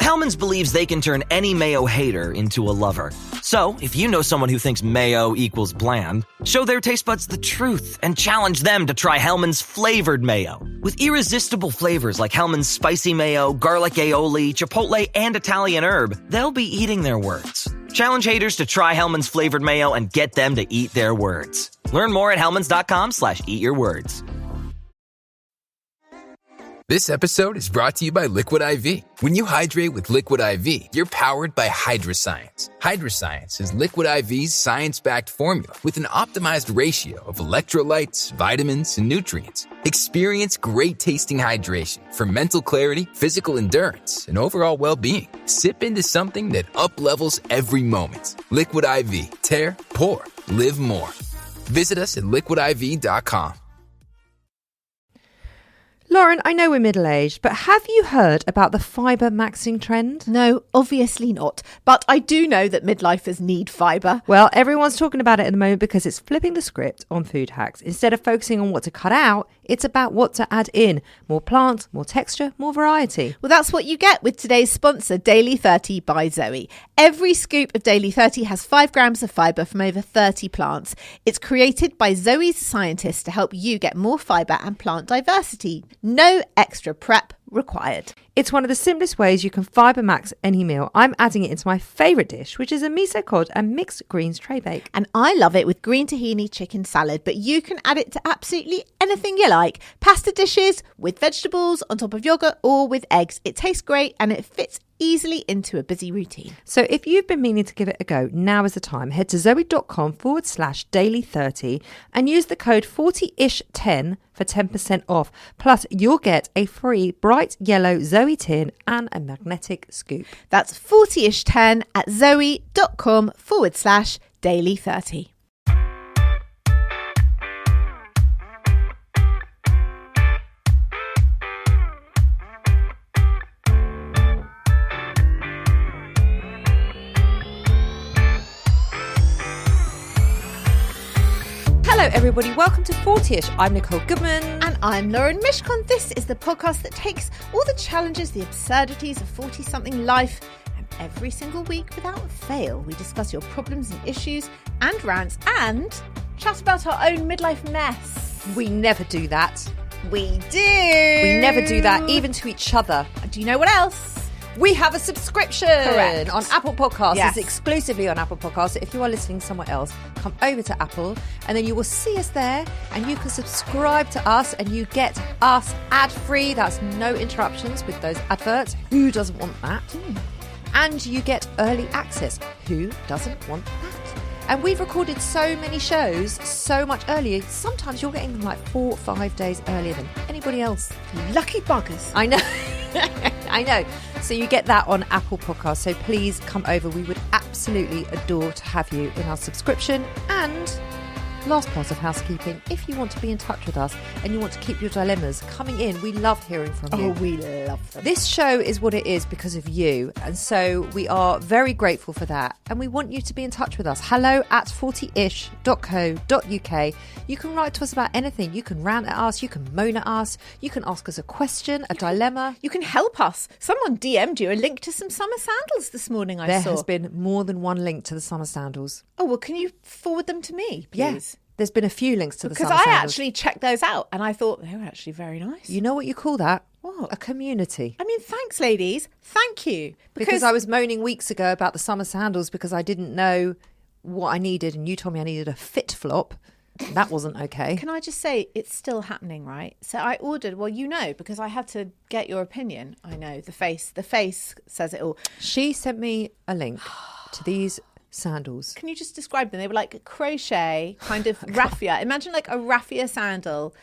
Hellmann's believes they can turn any mayo hater into a lover. So, if you know someone who thinks mayo equals bland, show their taste buds the truth and challenge them to try Hellmann's flavored mayo. With irresistible flavors like Hellmann's spicy mayo, garlic aioli, chipotle, and Italian herb, they'll be eating their words. Challenge haters to try Hellmann's flavored mayo and get them to eat their words. Learn more at hellmanns.com/eatyourwords. This episode is brought to you by Liquid IV. When you hydrate with Liquid IV, you're powered by Hydroscience. Hydroscience is Liquid IV's science-backed formula with an optimized ratio of electrolytes, vitamins, and nutrients. Experience great-tasting hydration for mental clarity, physical endurance, and overall well-being. Sip into something that up-levels every moment. Liquid IV. Tear, pour, live more. Visit us at liquidiv.com. Lauren, I know we're middle-aged, but have you heard about the fibre maxing trend? No, obviously not. But I do know that midlifers need fibre. Well, everyone's talking about it at the moment because it's flipping the script on food hacks. Instead of focusing on what to cut out, it's about what to add in. More plants, more texture, more variety. Well, that's what you get with today's sponsor, Daily 30 by Zoe. Every scoop of Daily 30 has 5 grams of fibre from over 30 plants. It's created by Zoe's scientists to help you get more fibre and plant diversity. No extra prep required. It's one of the simplest ways you can fibre max any meal. I'm adding it into my favourite dish, which is a miso cod and mixed greens tray bake. And I love it with green tahini chicken salad, but you can add it to absolutely anything you like. Pasta dishes, with vegetables, on top of yogurt, or with eggs. It tastes great and it fits easily into a busy routine. So if you've been meaning to give it a go, now is the time. Head to zoe.com/daily30 and use the code 40ish10 for 10% off. Plus, you'll get a free bright yellow Zoe tin and a magnetic scoop. That's 40ish10 at zoe.com/daily30. Hello everybody, welcome to 40ish. I'm Nicole Goodman. And I'm Lauren Mishkon. This is the podcast that takes all the challenges, the absurdities of 40-something life, and every single week without fail, we discuss your problems and issues and rants and chat about our own midlife mess. We never do that. We do. We never do that, even to each other. Do you know what else? We have a subscription. Correct. On Apple Podcasts. Yes. It's exclusively on Apple Podcasts. So if you are listening somewhere else, come over to Apple and then you will see us there and you can subscribe to us and you get us ad-free. That's no interruptions with those adverts. Who doesn't want that? And you get early access. Who doesn't want that? And we've recorded so many shows so much earlier. Sometimes you're getting them like 4 or 5 days earlier than anybody else. Lucky buggers. I know. I know. So you get that on Apple Podcasts. So please come over. We would absolutely adore to have you in our subscription. And last part of housekeeping, if you want to be in touch with us and you want to keep your dilemmas coming in, we love hearing from you. Oh, we love them. This show is what it is because of you. And so we are very grateful for that. And we want you to be in touch with us. hello@40ish.co.uk. You can write to us about anything. You can rant at us. You can moan at us. You can ask us a question, a dilemma. You can help us. Someone DM'd you a link to some summer sandals this morning, I saw. There has been more than one link to the summer sandals. Oh, well, can you forward them to me, please? Yes. There's been a few links to the summer Because I sandals. actually checked those out and I thought they were actually very nice. You know what you call that? What? A community. I mean, thanks, ladies. Thank you. Because I was moaning weeks ago about the summer sandals because I didn't know what I needed and you told me I needed a fit flop. That wasn't okay. Can I just say, it's still happening, right? So I ordered, well, you know, because I had to get your opinion. I know, the face says it all. She sent me a link to these sandals. Can you just describe them? They were like crochet, kind of raffia. Imagine like a raffia sandal.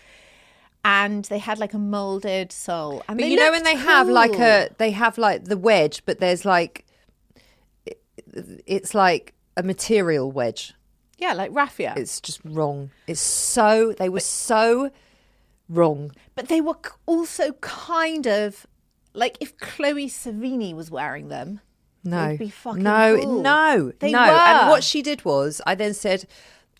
And they had like a molded sole. And but you know when they have like the wedge, but there's like, it's like a material wedge. Yeah, like raffia. It's just wrong. They were so wrong. But they were also kind of like if Chloe Savini was wearing them. No, they'd be fucking no, cool. no, They no. were. And what she did was, I then said,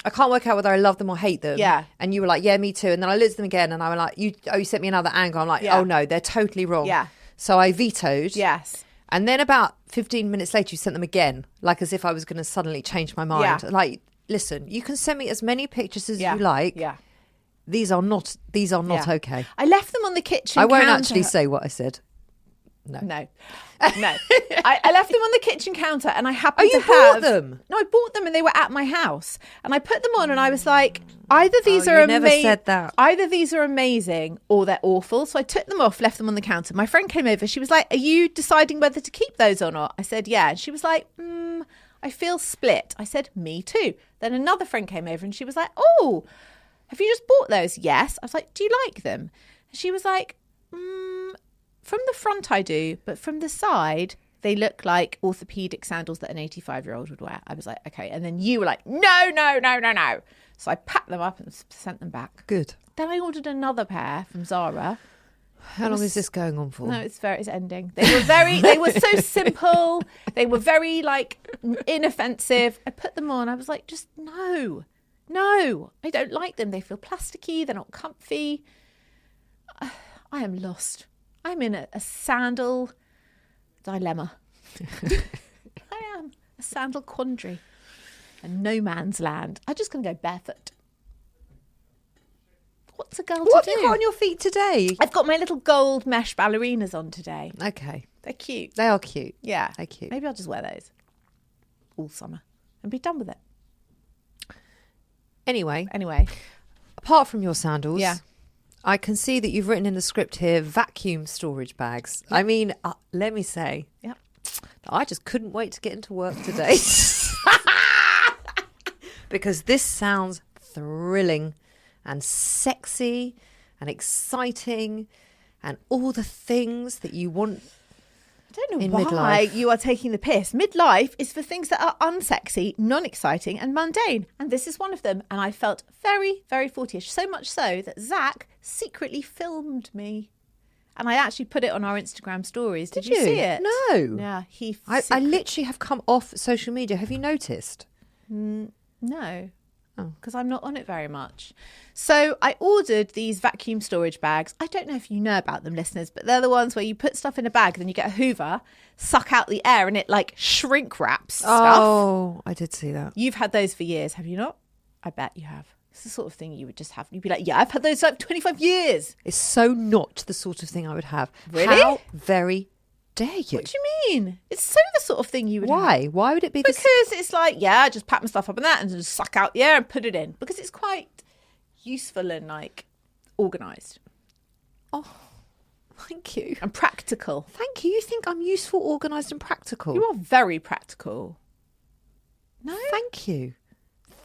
I can't work out whether I love them or hate them. Yeah. And you were like, yeah, me too. And then I looked at them again and I was like, you sent me another angle. I'm like, Yeah. oh no, they're totally wrong. Yeah. So I vetoed. Yes. And then about 15 minutes later, you sent them again, like as if I was going to suddenly change my mind. Yeah. Like, listen, you can send me as many pictures as Yeah. you like. Yeah. These are not Yeah. okay. I left them on the kitchen I won't counter. actually say what I said. No. No. I left them on the kitchen counter and I happened you to bought have them? No, I bought them and they were at my house. And I put them on and I was like, either these Oh, are you never said that. Either these are amazing or they're awful. So I took them off, left them on the counter. My friend came over. She was like, are you deciding whether to keep those or not? I said, yeah. And she was like, I feel split. I said, me too. Then another friend came over and she was like, oh, have you just bought those? Yes. I was like, do you like them? And she was like, from the front I do, but from the side, they look like orthopedic sandals that an 85-year-old would wear. I was like, okay. And then you were like, no. So I packed them up and sent them back. Good. Then I ordered another pair from Zara. How long is this going on for? No, it's ending. They were so simple. They were very like inoffensive. I put them on. I was like, just no, I don't like them. They feel plasticky. They're not comfy. I am lost. I'm in a sandal dilemma. I am a sandal quandary. A no man's land. I'm just going to go barefoot. What's a girl to do? What have you got on your feet today? I've got my little gold mesh ballerinas on today. Okay. They're cute. They are cute. Yeah. They're cute. Maybe I'll just wear those all summer and be done with it. Anyway, Apart from your sandals, Yeah. I can see that you've written in the script here vacuum storage bags. I mean, let me say, yeah. I just couldn't wait to get into work today. Because this sounds thrilling and sexy and exciting and all the things that you want. I don't know in why midlife. you are taking the piss. Midlife is for things that are unsexy, non-exciting and mundane. And this is one of them. And I felt very, very 40ish. So much so that Zach secretly filmed me. And I actually put it on our Instagram stories. Did you see it? No. Yeah, I literally have come off social media. Have you noticed? No, Oh. because I'm not on it very much. So I ordered these vacuum storage bags. I don't know if you know about them, listeners, but they're the ones where you put stuff in a bag, then you get a Hoover, suck out the air, and it like shrink wraps stuff. Oh, I did see that. You've had those for years, have you not? I bet you have. It's the sort of thing you would just have. You'd be like, yeah, I've had those for like 25 years. It's so not the sort of thing I would have. Really? How very dare you? What do you mean? It's so the sort of thing you would have. Why? Why would it be Because it's like, yeah, I just pack my stuff up in that and just suck out the air and put it in. Because it's quite useful and like organised Oh, thank you. and practical. Thank you. You think I'm useful, organised and practical? You are very practical. No? Thank you.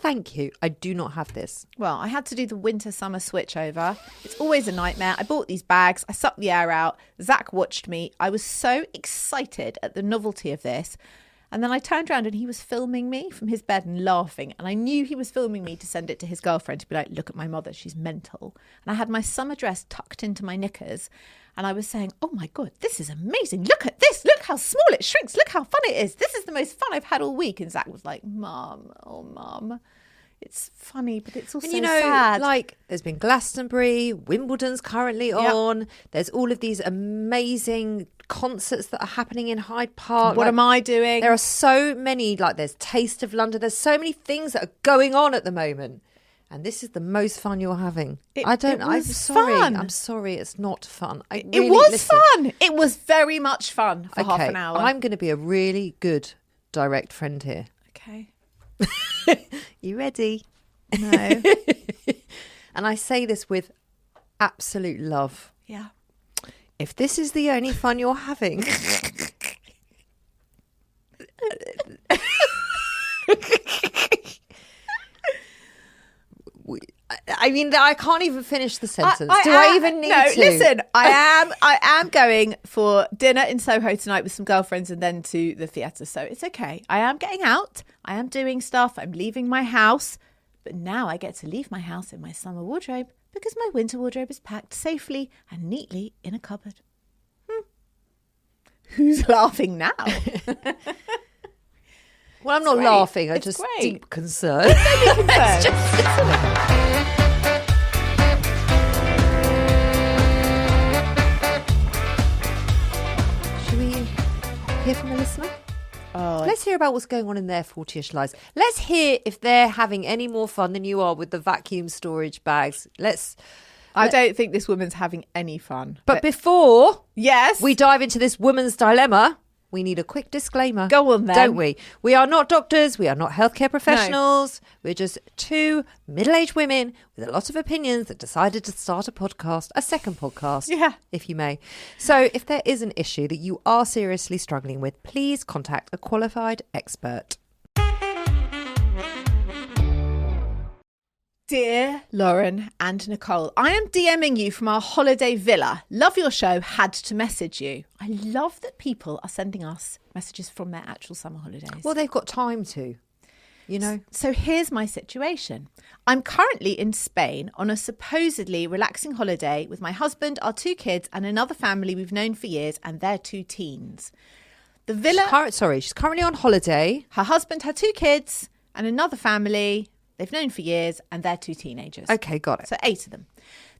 Thank you. I do not have this. Well, I had to do the winter-summer switch over. It's always a nightmare. I bought these bags. I sucked the air out. Zach watched me. I was so excited at the novelty of this. And then I turned around and he was filming me from his bed and laughing. And I knew he was filming me to send it to his girlfriend to be like, look at my mother. She's mental. And I had my summer dress tucked into my knickers. And I was saying, oh my God, this is amazing. Look at this. Look how small it shrinks. Look how fun it is. This is the most fun I've had all week. And Zach was like, Mum, it's funny, but it's also And sad. like there's been Glastonbury, Wimbledon's currently on. There's all of these amazing concerts that are happening in Hyde Park. What am I doing? There are so many, like there's Taste of London. There's so many things that are going on at the moment. And this is the most fun you're having. I'm sorry. fun. I'm sorry. It's not fun. It was fun. It was very much fun for half an hour. I'm going to be a really good direct friend here. Okay. You ready? No. And I say this with absolute love. Yeah. If this is the only fun you're having, I mean, I can't even finish the sentence. Do I even need to? Listen, I am going for dinner in Soho tonight with some girlfriends and then to the theatre. So it's okay. I am getting out. I am doing stuff. I'm leaving my house. But now I get to leave my house in my summer wardrobe because my winter wardrobe is packed safely and neatly in a cupboard. Who's laughing now? Well, I'm not great. laughing. I'm It's just great. deep concern. Don't be concerned. Should we hear from a listener? Oh, Let's hear about what's going on in their 40ish lives. Let's hear if they're having any more fun than you are with the vacuum storage bags. I don't think this woman's having any fun. But before yes, we dive into this woman's dilemma, we need a quick disclaimer. Go on then. Don't we? We are not doctors. We are not healthcare professionals. No. We're just two middle-aged women with a lot of opinions that decided to start a second podcast, if you may. So if there is an issue that you are seriously struggling with, please contact a qualified expert. Dear Lauren and Nicole, I am DMing you from our holiday villa. Love your show, had to message you. I love that people are sending us messages from their actual summer holidays. Well, they've got time to, you know. So here's my situation. I'm currently in Spain on a supposedly relaxing holiday with my husband, our 2 kids, and another family we've known for years, and their 2 teens. The villa... she's currently on holiday. Her husband had 2 kids and another family... they've known for years, and they're 2 teenagers. Okay, got it. So 8 of them.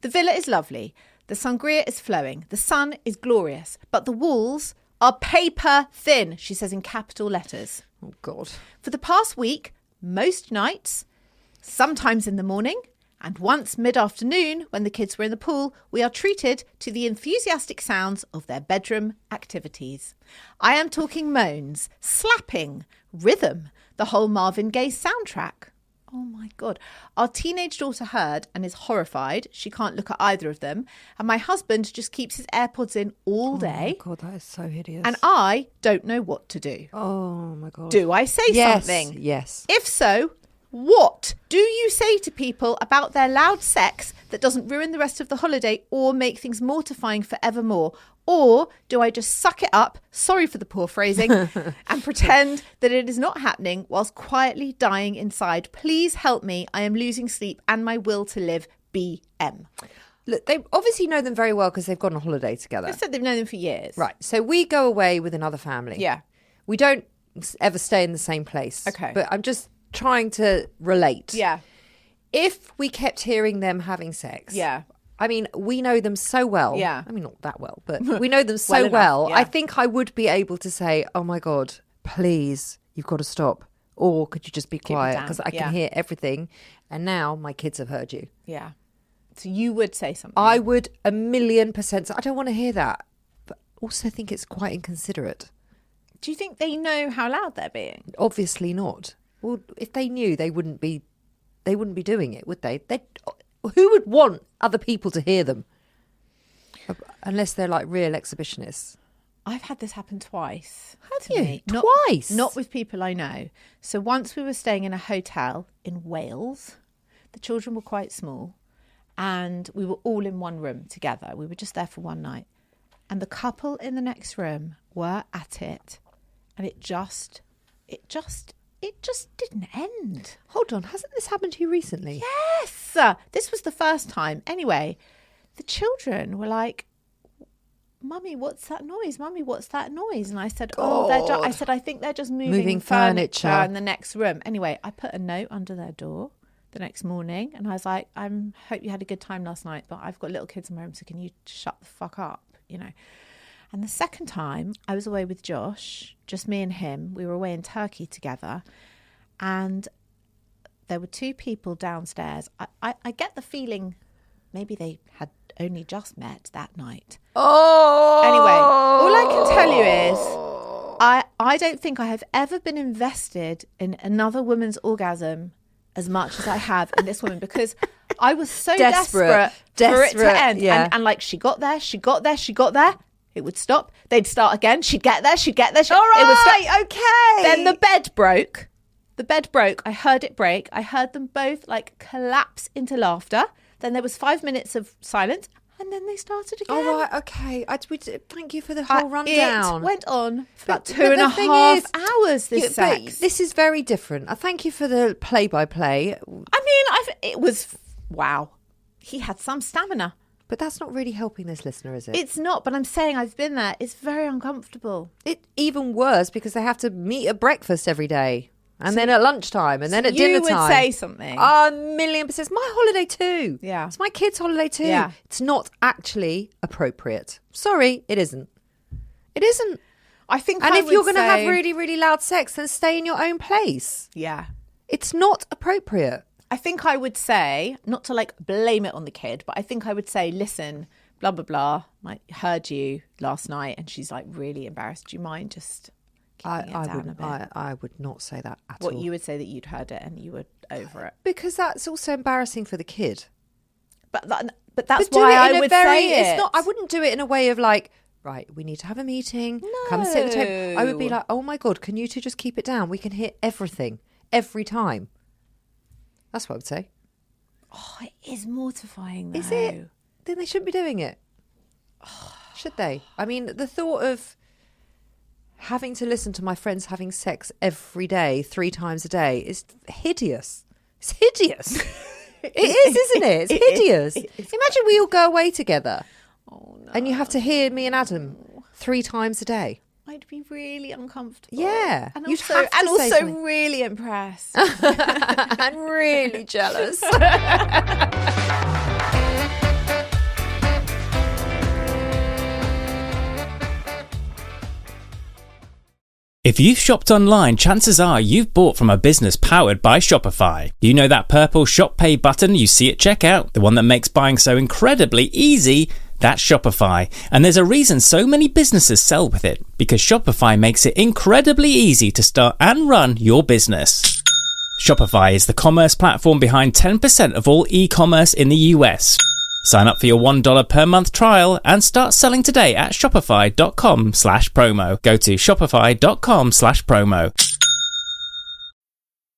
The villa is lovely. The sangria is flowing. The sun is glorious. But the walls are paper thin, she says in capital letters. Oh, God. For the past week, most nights, sometimes in the morning, and once mid-afternoon when the kids were in the pool, we are treated to the enthusiastic sounds of their bedroom activities. I am talking moans, slapping, rhythm, the whole Marvin Gaye soundtrack. Oh my God. Our teenage daughter heard and is horrified. She can't look at either of them. And my husband just keeps his AirPods in all day. Oh my God, that is so hideous. And I don't know what to do. Oh my God. Do I say something? Yes. If so, what do you say to people about their loud sex that doesn't ruin the rest of the holiday or make things mortifying forevermore? Or do I just suck it up, sorry for the poor phrasing, and pretend that it is not happening whilst quietly dying inside? Please help me. I am losing sleep and my will to live. BM. Look, they obviously know them very well because they've gone on holiday together. They said they've known them for years. Right. So we go away with another family. Yeah. We don't ever stay in the same place. Okay. But I'm just trying to relate. Yeah. If we kept hearing them having sex. Yeah. I mean, we know them so well. Yeah. I mean, not that well, but we know them so well. Yeah. I think I would be able to say, oh my God, please, you've got to stop. Or could you just be quiet? Because I can hear everything. And now my kids have heard you. Yeah. So you would say something? I would 1,000,000%. I don't want to hear that. But also think it's quite inconsiderate. Do you think they know how loud they're being? Obviously not. Well, if they knew, they wouldn't be doing it, would they? Who would want other people to hear them? Unless they're like real exhibitionists. I've had this happen twice. Have you? Me. Twice? Not with people I know. So once we were staying in a hotel in Wales. The children were quite small and we were all in one room together. We were just there for one night. And the couple in the next room were at it. And it just didn't end. Hold on, hasn't this happened to you recently? Yes, this was the first time. Anyway, the children were like, "Mummy, what's that noise? Mummy, what's that noise?" And I said, I think they're just moving furniture in the next room. Anyway, I put a note under their door the next morning, and I was like, "I hope you had a good time last night, but I've got little kids in my room, so can you shut the fuck up?" You know. And the second time, I was away with Josh, just me and him. We were away in Turkey together. And there were 2 people downstairs. I get the feeling maybe they had only just met that night. Oh! Anyway, all I can tell you is I don't think I have ever been invested in another woman's orgasm as much as I have in this woman, because I was so desperate for it to end. Yeah. And like she got there. It would stop. They'd start again. She'd get there. All right, it would stop. Okay. Then the bed broke. I heard it break. I heard them both like collapse into laughter. Then there was 5 minutes of silence. And then they started again. All right, okay. Thank you for the whole rundown. It went on for about 2.5 hours, this sex. This is very different. I thank you for the play-by-play. I mean, it was, wow. He had some stamina. But that's not really helping this listener, is it? It's not, but I'm saying I've been there. It's very uncomfortable. It's even worse because they have to meet at breakfast every day. And then at lunchtime and then at dinner time. You would say something. 1,000,000%. It's my holiday too. Yeah. It's my kids' holiday too. Yeah. It's not actually appropriate. Sorry, it isn't. It isn't. I think And I if you're would going to have say- really, really loud sex, then stay in your own place. Yeah. It's not appropriate. I think I would say, not to like blame it on the kid, but I think I would say, listen, blah, blah, blah. I heard you last night and she's like really embarrassed. Do you mind just keeping it down a bit? I would not say that at all. What you would say that you'd heard it and you were over it. Because that's also embarrassing for the kid. But that's But do why it I in a would very, say it. It's not. I wouldn't do it in a way of like, right, we need to have a meeting. Come sit at the table. I would be No. like, oh my God, can you two just keep it down? We can hear everything every time. That's what I would say. Oh, it is mortifying though. Is it? Then they shouldn't be doing it. Should they? I mean, the thought of having to listen to my friends having sex every day, 3 times a day, is hideous. It's hideous. It is, isn't it? It's hideous. Imagine we all go away together. Oh no. And you have to hear me and Adam 3 times a day. I'd be really uncomfortable. Yeah. And You'd also, have to and say also something. really impressed. I'm really jealous. If you've shopped online, chances are you've bought from a business powered by Shopify. You know that purple Shop Pay button you see at checkout? The one that makes buying so incredibly easy? That's Shopify. And there's a reason so many businesses sell with it. Because Shopify makes it incredibly easy to start and run your business. Shopify is the commerce platform behind 10% of all e-commerce in the US. Sign up for your $1 per month trial and start selling today at shopify.com/promo. Go to shopify.com/promo.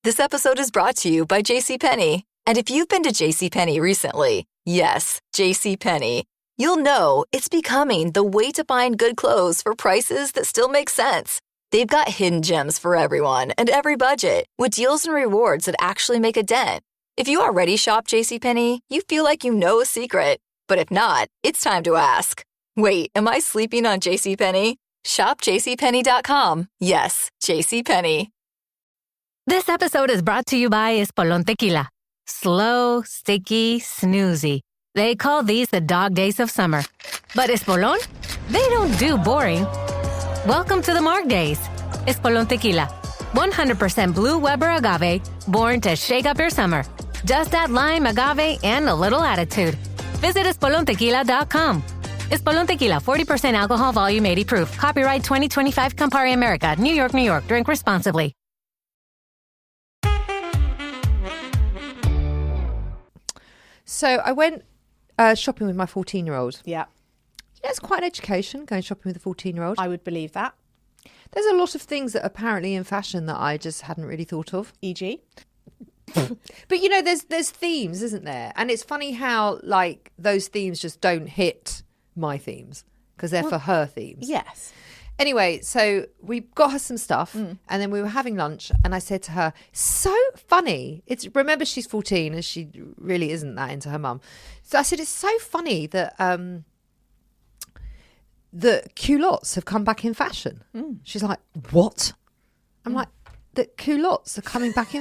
This episode is brought to you by JCPenney. And if you've been to JCPenney recently, yes, JCPenney, you'll know it's becoming the way to find good clothes for prices that still make sense. They've got hidden gems for everyone and every budget, with deals and rewards that actually make a dent. If you already shop JCPenney, you feel like you know a secret. But if not, it's time to ask. Wait, am I sleeping on JCPenney? Shop JCPenney.com. Yes, JCPenney. This episode is brought to you by Espolón Tequila. Slow, sticky, snoozy. They call these the dog days of summer. But Espolón? They don't do boring. Welcome to the Marg Days. Espolón Tequila. 100% blue Weber agave, born to shake up your summer. Just add lime, agave, and a little attitude. Visit espolontequila.com. Espolón Tequila, 40% alcohol, volume 80 proof. Copyright 2025 Campari America, New York, New York. Drink responsibly. So I went shopping with my 14-year-old. Yeah, Yeah, it's quite an education, going shopping with a 14-year-old. I would believe that. There's a lot of things that are apparently in fashion that I just hadn't really thought of. E.g. But you know, there's themes, isn't there? And it's funny how like those themes just don't hit my themes because they're for her themes. Yes. Anyway, so we got her some stuff and then we were having lunch and I said to her, so funny. Remember she's 14 and she really isn't that into her mum. So I said, it's so funny that the culottes have come back in fashion. She's like, what? I'm like, the culottes have come back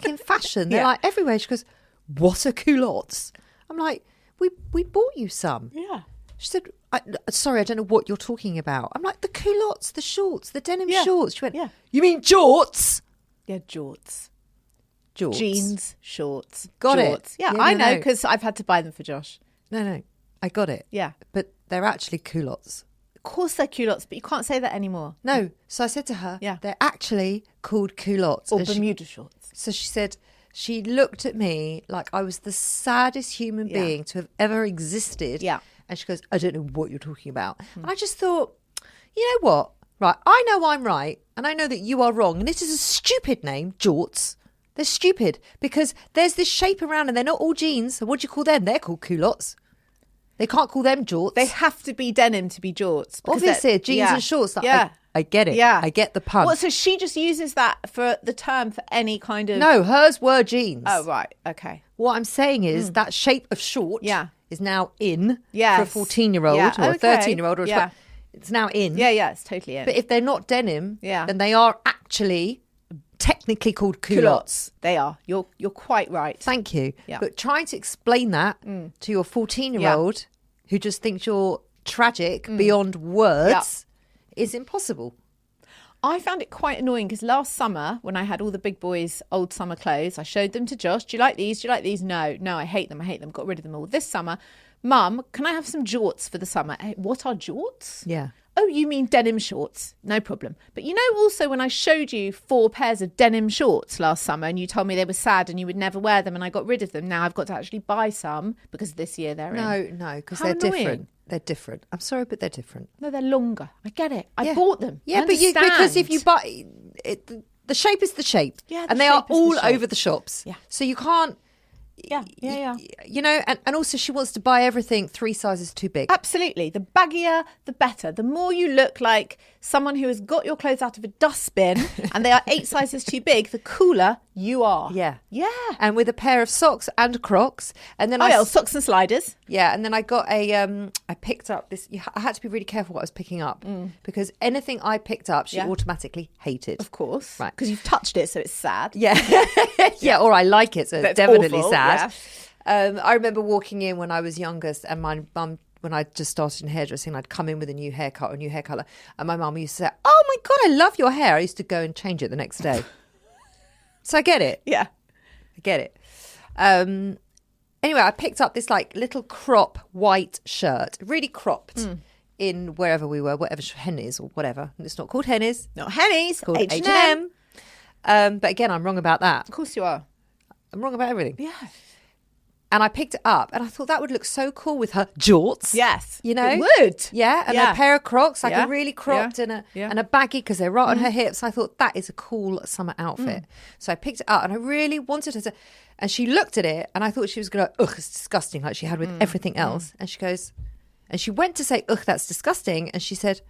in fashion. They're Yeah. like everywhere. She goes, what are culottes? I'm like, we bought you some. Yeah. She said, sorry, I don't know what you're talking about. I'm like, the culottes, the shorts, the denim Yeah. shorts. She went, Yeah. you mean jorts? Yeah, jorts. Jorts. Jeans, shorts. Got it. jorts. Yeah, Yeah, I no, know no. because I've had to buy them for Josh. No, I got it. Yeah. But they're actually culottes. Of course they're culottes, but you can't say that anymore. No. So I said to her, Yeah. they're actually called culottes. Or And she- Bermuda shorts. So she said, she looked at me like I was the saddest human Yeah. being to have ever existed. Yeah. And she goes, I don't know what you're talking about. And I just thought, you know what? Right, I know I'm right and I know that you are wrong. And this is a stupid name, jorts. They're stupid because there's this shape around and they're not all jeans. So what do you call them? They're called culottes. They can't call them jorts. They have to be denim to be jorts. because Obviously, they're- jeans yeah. and shorts. Like, Yeah. I get it. Yeah. I get the pun. Well, so she just uses that for the term for any kind of... No, hers were jeans. Oh, right. Okay. What I'm saying is that shape of short Yeah. is now in Yes. for a 14-year-old Yeah, or a okay. 13-year-old or a Yeah. 12. It's now in. Yeah, it's totally in. But if they're not denim, Yeah. then they are actually technically called culottes. They are. You're quite right. Thank you. Yeah. But trying to explain that to your 14-year-old who just thinks you're tragic beyond words is impossible. I found it quite annoying because last summer when I had all the big boys' old summer clothes, I showed them to Josh. Do you like these? Do you like these? No, I hate them. Got rid of them all. This summer, Mum, can I have some jorts for the summer? What are jorts? Yeah. Oh, you mean denim shorts? No problem. But you know, also when I showed you 4 pairs of denim shorts last summer and you told me they were sad and you would never wear them and I got rid of them. Now I've got to actually buy some because this year they're in. No, because How they're annoying. different. They're different. I'm sorry, but they're different. No, they're longer. I get it. I bought them. Yeah, I but because if understand. you buy it, the shape is the shape. Yeah, and the they are shape is the all shape. over the shops. Yeah. So you can't. Yeah. You know, and also she wants to buy everything 3 sizes too big. Absolutely. The baggier, the better. The more you look like someone who has got your clothes out of a dustbin and they are 8 sizes too big, the cooler you are. Yeah. Yeah. And with a pair of socks and Crocs, and then Socks and sliders. Yeah, and then I got I picked up this. I had to be really careful what I was picking up because anything I picked up, she automatically hated. Of course. Right. Because you've touched it, so it's sad. Yeah, yeah, or I like it, so it's That's definitely awful, sad. Yeah. I remember walking in when I was youngest, and my mum, when I just started in hairdressing, I'd come in with a new haircut or a new hair colour, and my mum used to say, "Oh my God, I love your hair." I used to go and change it the next day. So I get it. Yeah. I get it. Anyway, I picked up this like little crop white shirt, really cropped in wherever we were, whatever Henny's or whatever. It's not called Henny's. Not Henny's. It's called H&M. But again, I'm wrong about that. Of course you are. I'm wrong about everything. Yeah. And I picked it up and I thought that would look so cool with her jorts. Yes. You know? It would. Yeah. And Yeah. a pair of Crocs, like Yeah. a really cropped Yeah. and a baggy because they're right on her hips. I thought that is a cool summer outfit. So I picked it up and I really wanted her to. And she looked at it and I thought she was going to, ugh, it's disgusting, like she had with everything else. And she goes, and she went to say, ugh, that's disgusting. And she said,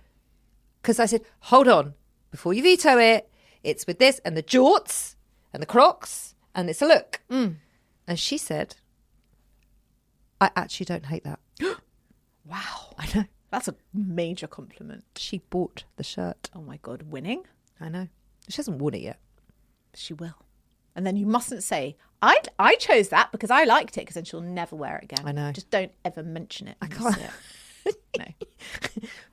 because I said, hold on, before you veto it, it's with this and the jorts and the Crocs and it's a look. And she said, I actually don't hate that. Wow. I know. That's a major compliment. She bought the shirt. Oh my God. Winning? I know. She hasn't worn it yet. She will. And then you mustn't say, I chose that because I liked it, because then she'll never wear it again. I know. Just don't ever mention it. I can't. No.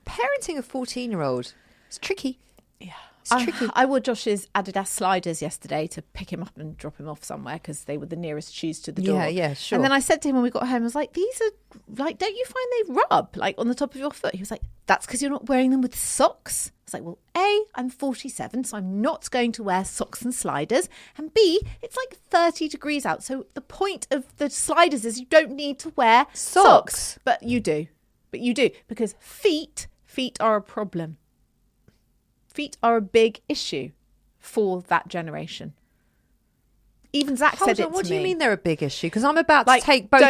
Parenting a 14-year-old, it's tricky. Yeah. It's tricky. I wore Josh's Adidas sliders yesterday to pick him up and drop him off somewhere because they were the nearest shoes to the door. Yeah, sure. And then I said to him when we got home, I was like, these are like, don't you find they rub like on the top of your foot? He was like, that's because you're not wearing them with socks. I was like, well, A, I'm 47, so I'm not going to wear socks and sliders. And B, it's like 30 degrees out. So the point of the sliders is you don't need to wear socks. But you do. Because feet are a problem. Feet are a big issue for that generation. Even Zach said it to me. What do you mean they're a big issue? Because I'm about to take both.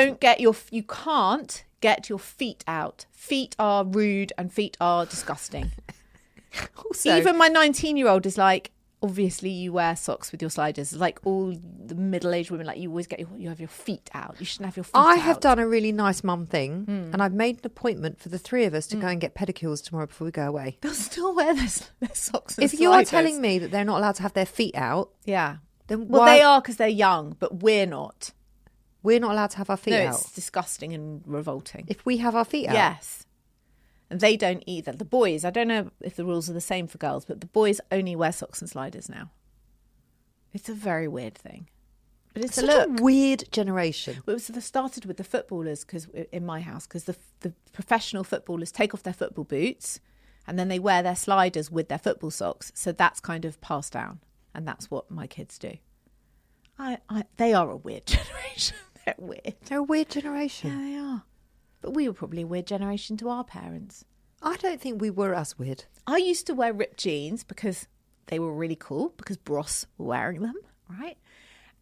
You can't get your feet out. Feet are rude and feet are disgusting. Also, Even my 19-year-old is like, obviously you wear socks with your sliders. Like all the middle-aged women, like you always you have your feet out. You shouldn't have your feet out. I have done a really nice mum thing, and I've made an appointment for the 3 of us to go and get pedicures tomorrow before we go away. They'll still wear their socks and If sliders. you are telling me that they're not allowed to have their feet out, Yeah. then Well, why they are because they're young, but we're not. we're not allowed to have our feet No, out? it's disgusting and revolting. If we have our feet out, Yes. And they don't either. The boys, I don't know if the rules are the same for girls, but the boys only wear socks and sliders now. It's a very weird thing. But it's such a look. a weird generation. Well, it started with the footballers in my house, because the professional footballers take off their football boots and then they wear their sliders with their football socks. So that's kind of passed down. And that's what my kids do. They are a weird generation. They're weird. They're a weird generation. Yeah, they are. But we were probably a weird generation to our parents. I don't think we were as weird. I used to wear ripped jeans because they were really cool, because Bros were wearing them, right?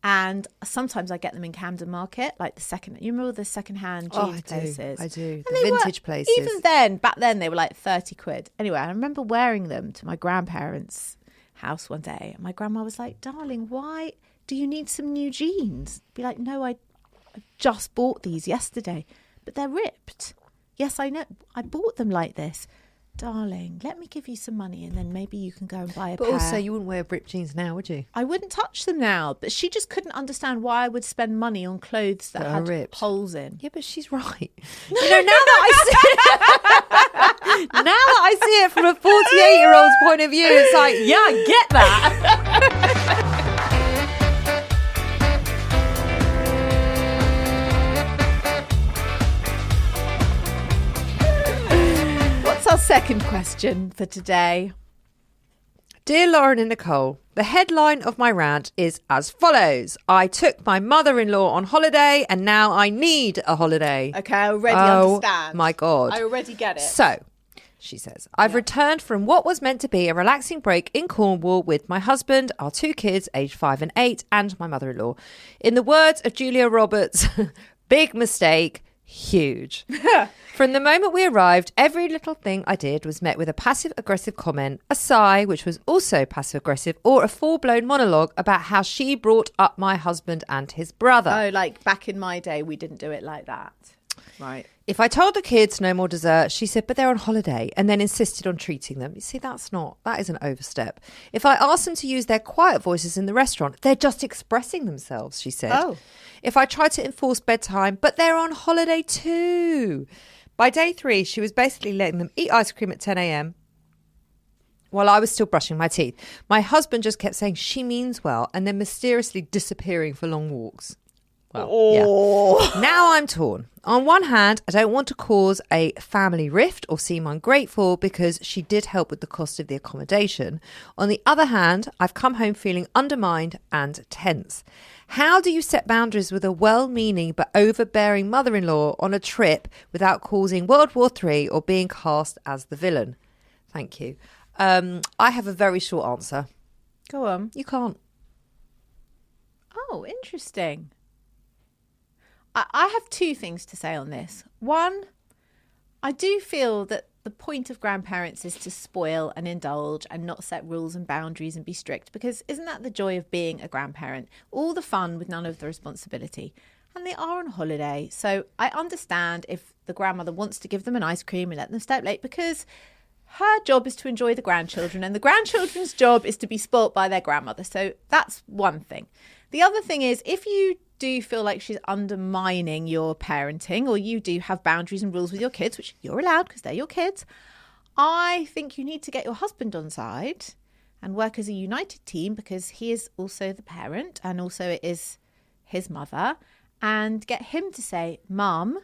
And sometimes I get them in Camden Market, like you remember the second-hand jeans places? I do. And The they vintage places. Even then, back then, they were like 30 quid. Anyway, I remember wearing them to my grandparents' house one day. And my grandma was like, darling, why do you need some new jeans? Be like, no, I just bought these yesterday, but they're ripped. Yes, I know. I bought them like this. darling, let me give you some money and then maybe you can go and buy a But pair. also, you wouldn't wear ripped jeans now, would you? I wouldn't touch them now, but she just couldn't understand why I would spend money on clothes that That are had ripped. holes in. Yeah, but she's right. You know, now that I see it from a 48-year-old's point of view, it's like, yeah, I get that. What's our second question for today? Dear Lauren and Nicole, the headline of my rant is as follows. I took my mother-in-law on holiday and now I need a holiday. Okay, I already understand. My God. I already get it. So, she says, I've returned from what was meant to be a relaxing break in Cornwall with my husband, our 2 kids, aged 5 and 8, and my mother-in-law. In the words of Julia Roberts, big mistake, huge. From the moment we arrived, every little thing I did was met with a passive-aggressive comment, a sigh, which was also passive-aggressive, or a full-blown monologue about how she brought up my husband and his brother. Oh, like back in my day, we didn't do it like that. Right. If I told the kids no more dessert, she said, but they're on holiday, and then insisted on treating them. You see, that is an overstep. If I asked them to use their quiet voices in the restaurant, they're just expressing themselves, she said. Oh. If I tried to enforce bedtime, but they're on holiday too. By day 3, she was basically letting them eat ice cream at 10 a.m. while I was still brushing my teeth. My husband just kept saying she means well and then mysteriously disappearing for long walks. Well, yeah. Now I'm torn. On one hand, I don't want to cause a family rift or seem ungrateful because she did help with the cost of the accommodation. On the other hand, I've come home feeling undermined and tense. How do you set boundaries with a well-meaning but overbearing mother-in-law on a trip without causing World War III or being cast as the villain? Thank you. I have a very short answer. Go on. You can't. Oh, interesting. I have 2 things to say on this. One, I do feel that the point of grandparents is to spoil and indulge and not set rules and boundaries and be strict, because isn't that the joy of being a grandparent? All the fun with none of the responsibility. And they are on holiday. So I understand if the grandmother wants to give them an ice cream and let them stay up late, because her job is to enjoy the grandchildren and the grandchildren's job is to be spoilt by their grandmother. So that's one thing. The other thing is, if you do feel like she's undermining your parenting, or you do have boundaries and rules with your kids, which you're allowed because they're your kids, I think you need to get your husband on side and work as a united team, because he is also the parent and also it is his mother, and get him to say, Mum,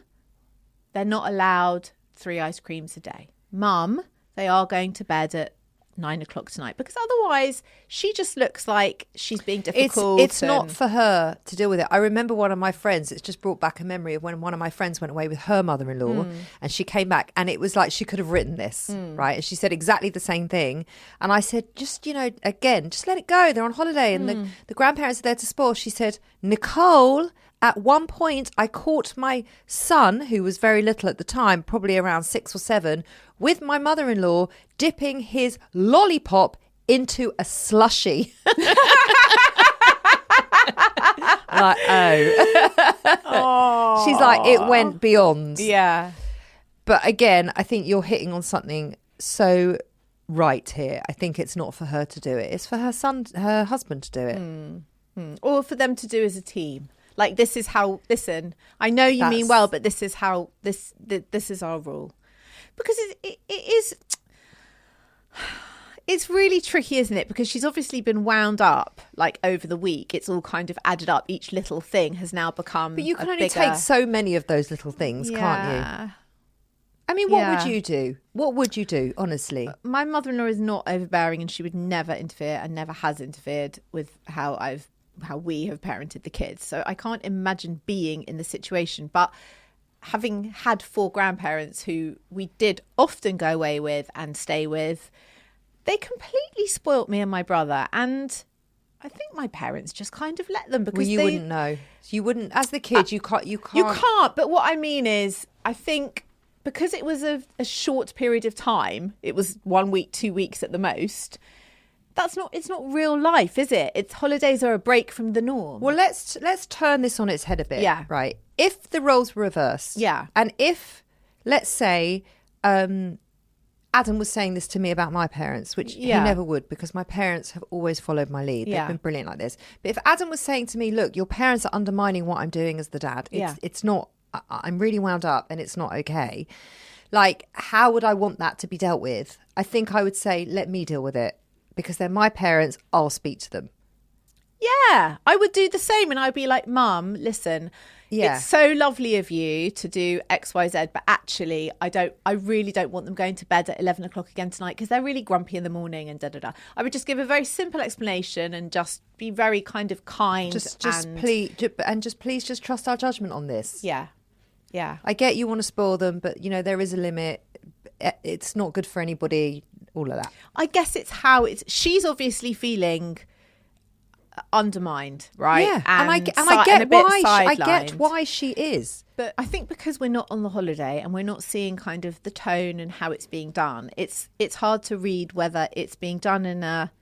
they're not allowed 3 ice creams a day. Mum, they are going to bed at 9 o'clock tonight, because otherwise she just looks like she's being difficult. It's not for her to deal with it. I remember one of my friends, it's just brought back a memory of when one of my friends went away with her mother-in-law and she came back and it was like she could have written this, right? And she said exactly the same thing. And I said, just, again, just let it go. They're on holiday and the grandparents are there to spoil. She said, Nicole, at one point I caught my son, who was very little at the time, probably around 6 or 7, with my mother-in-law dipping his lollipop into a slushie. Like, oh. She's like, it went beyond. Yeah. But again, I think you're hitting on something so right here. I think it's not for her to do it. It's for her husband to do it. Or for them to do as a team. Like, this is how, listen, I know you mean well, but this is how, this is our rule. Because it is, it's really tricky, isn't it? Because she's obviously been wound up, like, over the week. It's all kind of added up. Each little thing has now become But you can only take so many of those little things, can't you? I mean, what would you do? What would you do, honestly? My mother-in-law is not overbearing, and she would never interfere and never has interfered with how we have parented the kids. So I can't imagine being in the situation. But having had 4 grandparents who we did often go away with and stay with, they completely spoilt me and my brother. And I think my parents just kind of let them, because you wouldn't know. You wouldn't, as the kid, you can't. You can't. But what I mean is, I think because it was a short period of time, it was 1 week, 2 weeks at the most. It's not real life, is it? It's holidays are a break from the norm. Well, let's turn this on its head a bit. Yeah. Right. If the roles were reversed. Yeah. And if, let's say, Adam was saying this to me about my parents, which he never would, because my parents have always followed my lead. They've been brilliant like this. But if Adam was saying to me, look, your parents are undermining what I'm doing as the dad, it's not, I'm really wound up and it's not okay. Like, how would I want that to be dealt with? I think I would say, let me deal with it, because they're my parents. I'll speak to them. Yeah, I would do the same. And I'd be like, Mum, listen, it's so lovely of you to do X, Y, Z, but actually I really don't want them going to bed at 11 o'clock again tonight because they're really grumpy in the morning and da-da-da. I would just give a very simple explanation and just be very kind of kind. Please just trust our judgment on this. Yeah. I get you want to spoil them, but, there is a limit. It's not good for anybody, all of that. I guess she's obviously feeling undermined, right? Yeah, and I get why she is. But I think because we're not on the holiday and we're not seeing kind of the tone and how it's being done, it's hard to read whether it's being done in a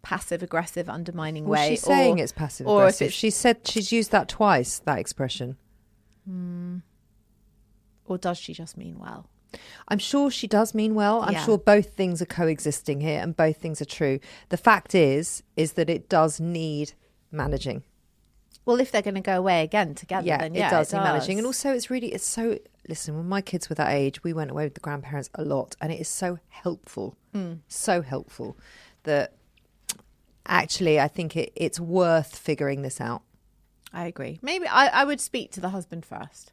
passive aggressive undermining way. She's saying it's passive aggressive. She said she's used that twice, that expression. Or does she just mean well? I'm sure she does mean well. I'm sure both things are coexisting here and both things are true. The fact is that it does need managing. Well, if they're going to go away again together, then it does need managing. And also listen, when my kids were that age, we went away with the grandparents a lot, and it is so helpful that actually I think it's worth figuring this out. I agree. Maybe I would speak to the husband first.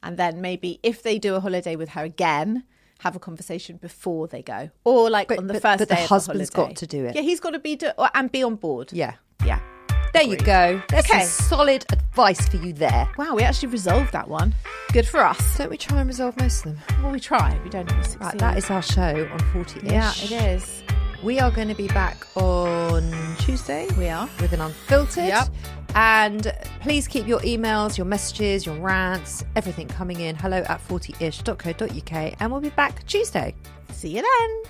And then maybe if they do a holiday with her again, have a conversation before they go. Or on the first day of the holiday. But the husband's got to do it. Yeah, he's got to be and be on board. Yeah. Yeah. There you go. There's some solid advice for you there. Wow, we actually resolved that one. Good for us. Don't we try and resolve most of them? Well, we try. We don't always succeed. Right, that is our show on 40-ish. Yeah, it is. We are going to be back on Tuesday. We are. With an Unfiltered. Yep. And please keep your emails, your messages, your rants, everything coming in. hello@40ish.co.uk. And we'll be back Tuesday. See you then.